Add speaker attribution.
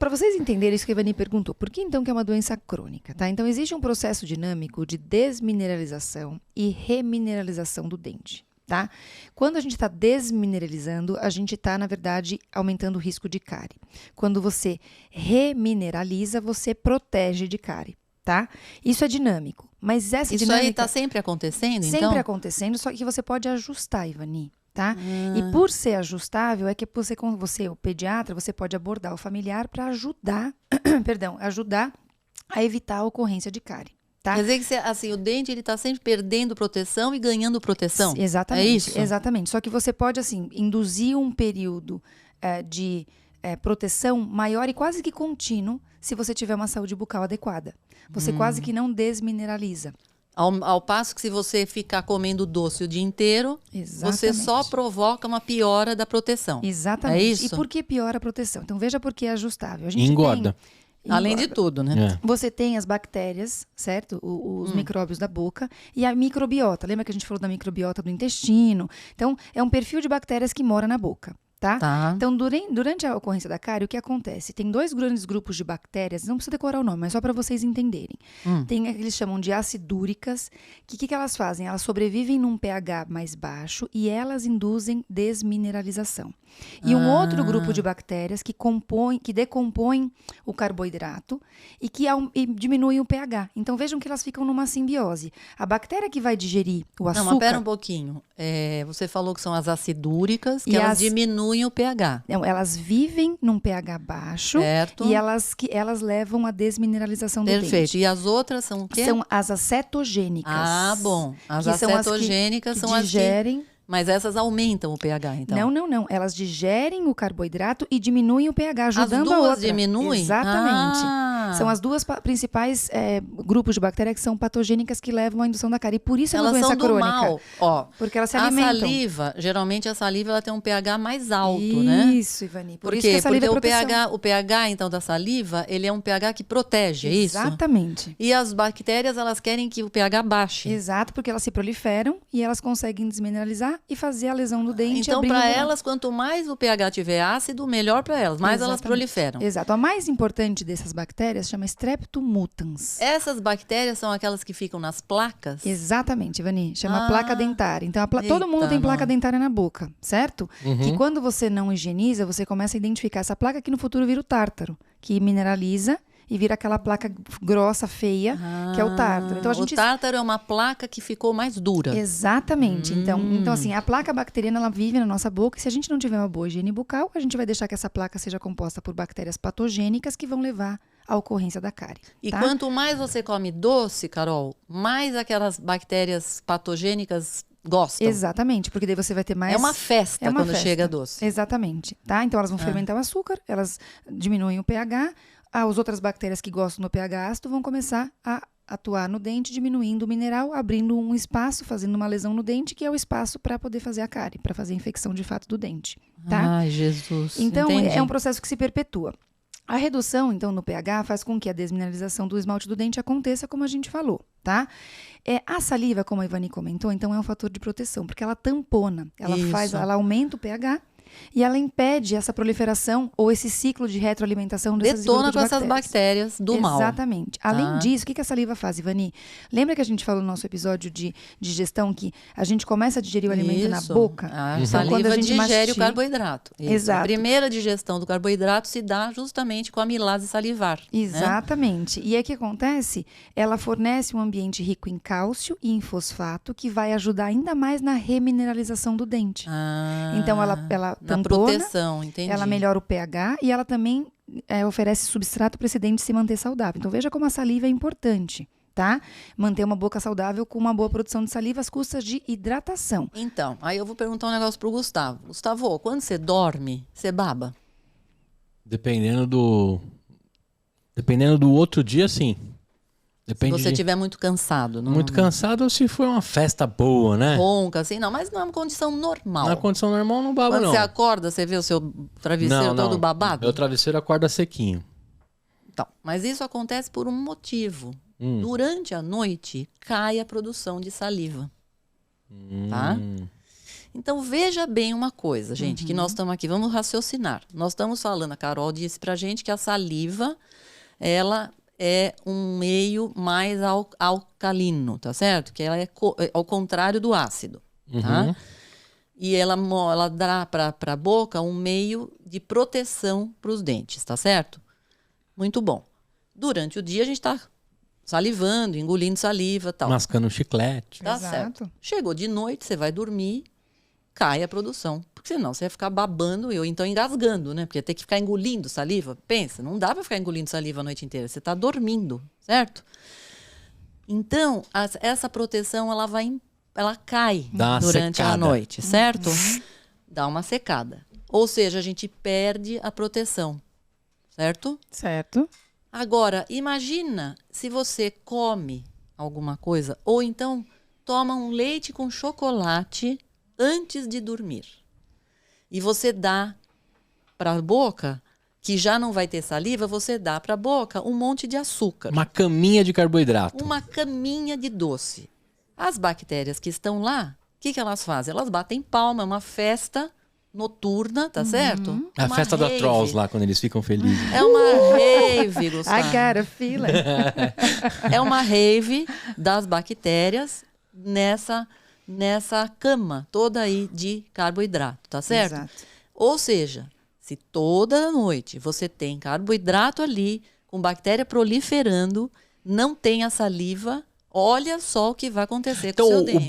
Speaker 1: para vocês entenderem isso que a Ivani perguntou, por que então que é uma doença crônica, tá? Então, existe um processo dinâmico de desmineralização e remineralização do dente, tá? Quando a gente está desmineralizando, a gente está, na verdade, aumentando o risco de cárie. Quando você remineraliza, você protege de cárie, tá? Isso é dinâmico, mas essa
Speaker 2: Isso
Speaker 1: dinâmica...
Speaker 2: aí está sempre acontecendo, então?
Speaker 1: Sempre acontecendo, só que você pode ajustar, Ivani. Tá? E por ser ajustável, é que você, o pediatra, você pode abordar o familiar para ajudar, ajudar a evitar a ocorrência de cárie. Tá?
Speaker 2: Quer dizer que assim, o dente está sempre perdendo proteção e ganhando proteção?
Speaker 1: Exatamente,
Speaker 2: é isso?
Speaker 1: Exatamente. Só que você pode assim, induzir um período de proteção maior e quase que contínuo se você tiver uma saúde bucal adequada. Você quase que não desmineraliza.
Speaker 2: Ao passo que se você ficar comendo doce o dia inteiro, você só provoca uma piora da proteção.
Speaker 1: Exatamente.
Speaker 2: É isso?
Speaker 1: E por que piora a proteção? Então veja por que é ajustável. A gente
Speaker 3: engorda.
Speaker 2: Além de tudo, né?
Speaker 1: Você tem as bactérias, certo? Os micróbios da boca e a microbiota. Lembra que a gente falou da microbiota do intestino? Então, é um perfil de bactérias que mora na boca. Tá? Então, durante a ocorrência da cárie, o que acontece? Tem 2 grandes grupos de bactérias, não precisa decorar o nome, mas só para vocês entenderem. Tem a que eles chamam de acidúricas, que elas fazem? Elas sobrevivem num pH mais baixo e elas induzem desmineralização. E um outro grupo de bactérias que decompõem o carboidrato e que diminuem o pH. Então, vejam que elas ficam numa simbiose. A bactéria que vai digerir o açúcar...
Speaker 2: Não, mas pera um pouquinho. Você falou que são as acidúricas, que elas diminuem o pH.
Speaker 1: Não, elas vivem num pH baixo, certo? E elas levam à desmineralização do dente.
Speaker 2: Perfeito. E as outras são o quê?
Speaker 1: São as acetogênicas.
Speaker 2: Ah, bom. As acetogênicas são as que digerem... Mas essas aumentam o pH, então?
Speaker 1: Não. Elas digerem o carboidrato e diminuem o pH, ajudando a outra.
Speaker 2: As duas diminuem?
Speaker 1: Exatamente. São as duas principais grupos de bactérias que são patogênicas que levam à indução da cárie. E por isso é uma doença crônica.
Speaker 2: Mal. Ó,
Speaker 1: porque elas se alimentam.
Speaker 2: Geralmente a saliva ela tem um pH mais alto, né?
Speaker 1: Isso, Ivani.
Speaker 2: Por isso que a saliva porque o pH, então, da saliva, ele é um pH que protege, é isso?
Speaker 1: Exatamente.
Speaker 2: E as bactérias, elas querem que o pH baixe.
Speaker 1: Exato, porque elas se proliferam e elas conseguem desmineralizar e fazer a lesão do dente.
Speaker 2: Então, para elas, quanto mais o pH tiver ácido, melhor para elas. Mais elas proliferam.
Speaker 1: Exato. A mais importante dessas bactérias chama Streptomutans.
Speaker 2: Essas bactérias são aquelas que ficam nas placas?
Speaker 1: Exatamente, Ivani. Chama placa dentária. Então, todo mundo tem placa dentária na boca, certo? Que quando você não higieniza, você começa a identificar essa placa que no futuro vira o tártaro, que mineraliza e vira aquela placa grossa, feia, que é o tártaro. Então,
Speaker 2: o tártaro é uma placa que ficou mais dura.
Speaker 1: Exatamente. Então, assim, a placa bacteriana, ela vive na nossa boca e se a gente não tiver uma boa higiene bucal, a gente vai deixar que essa placa seja composta por bactérias patogênicas que vão levar à ocorrência da cárie.
Speaker 2: E quanto mais você come doce, Carol, mais aquelas bactérias patogênicas gostam.
Speaker 1: Exatamente, porque daí você vai ter mais...
Speaker 2: É uma festa quando chega doce.
Speaker 1: Exatamente, tá? Então, elas vão fermentar o açúcar, elas diminuem o pH, as outras bactérias que gostam do pH ácido vão começar a atuar no dente, diminuindo o mineral, abrindo um espaço, fazendo uma lesão no dente, que é o espaço para poder fazer a cárie, para fazer a infecção de fato do dente, tá?
Speaker 2: Ai, Jesus.
Speaker 1: Então,
Speaker 2: entendi.
Speaker 1: É um processo que se perpetua. A redução, então, no pH faz com que a desmineralização do esmalte do dente aconteça, como a gente falou, tá? A saliva, como a Ivani comentou, então é um fator de proteção, porque ela tampona, ela aumenta o pH e ela impede essa proliferação ou esse ciclo de retroalimentação dessas
Speaker 2: Detona com essas bactérias do mal.
Speaker 1: Exatamente. Além disso, o que a saliva faz, Ivani? Lembra que a gente falou no nosso episódio de digestão que a gente começa a digerir o alimento na boca?
Speaker 2: A saliva digere o carboidrato.
Speaker 1: Exato.
Speaker 2: A primeira digestão do carboidrato se dá justamente com a amilase salivar.
Speaker 1: Exatamente. Né? E aí o que acontece? Ela fornece um ambiente rico em cálcio e em fosfato que vai ajudar ainda mais na remineralização do dente. Então, ela
Speaker 2: na
Speaker 1: tampona,
Speaker 2: proteção, entendi.
Speaker 1: Ela melhora o pH e ela também oferece substrato para esse dente se manter saudável. Então, veja como a saliva é importante, tá? Manter uma boca saudável com uma boa produção de saliva às custas de hidratação.
Speaker 2: Então, aí eu vou perguntar um negócio pro Gustavo. Gustavo, quando você dorme, você baba?
Speaker 3: Dependendo do outro dia, sim. Depende
Speaker 2: se você estiver muito cansado.
Speaker 3: Muito cansado ou se for uma festa boa, né?
Speaker 2: Ronca, assim, não. Mas não é uma condição normal.
Speaker 3: Na condição normal não baba,
Speaker 2: Quando
Speaker 3: não.
Speaker 2: você acorda, você vê o seu travesseiro todo babado?
Speaker 3: Meu travesseiro acorda sequinho.
Speaker 2: Então, mas isso acontece por um motivo. Durante a noite, cai a produção de saliva. Tá? Então, veja bem uma coisa, gente, que nós estamos aqui, vamos raciocinar. Nós estamos falando, a Carol disse pra gente que a saliva, ela é um meio mais alcalino, tá certo? Que ela é ao contrário do ácido, tá? E ela dá para a boca um meio de proteção para os dentes, tá certo? Muito bom. Durante o dia a gente está salivando, engolindo saliva, tal.
Speaker 3: Mascando um chiclete.
Speaker 2: Tá certo. Chegou de noite, você vai dormir, cai a produção. Porque senão você vai ficar babando ou então engasgando, né? Porque ter que ficar engolindo saliva, pensa, não dá para ficar engolindo saliva a noite inteira. Você está dormindo, certo? Então, essa proteção, ela cai durante a noite, certo? Dá uma secada. Ou seja, a gente perde a proteção, certo?
Speaker 1: Certo.
Speaker 2: Agora, imagina se você come alguma coisa ou então toma um leite com chocolate antes de dormir. E você dá para a boca, que já não vai ter saliva, você dá para a boca um monte de açúcar.
Speaker 3: Uma caminha de carboidrato.
Speaker 2: Uma caminha de doce. As bactérias que estão lá, o que elas fazem? Elas batem palma, é uma festa noturna, tá certo?
Speaker 3: A festa da Trolls lá, quando eles ficam felizes.
Speaker 2: É uma rave, Gustavo.
Speaker 1: I got a feeling.
Speaker 2: É uma rave das bactérias nessa cama toda aí de carboidrato, tá certo?
Speaker 1: Exato.
Speaker 2: Ou seja, se toda noite você tem carboidrato ali, com bactéria proliferando, não tem a saliva, olha só o que vai acontecer com o seu dente.
Speaker 3: Então, o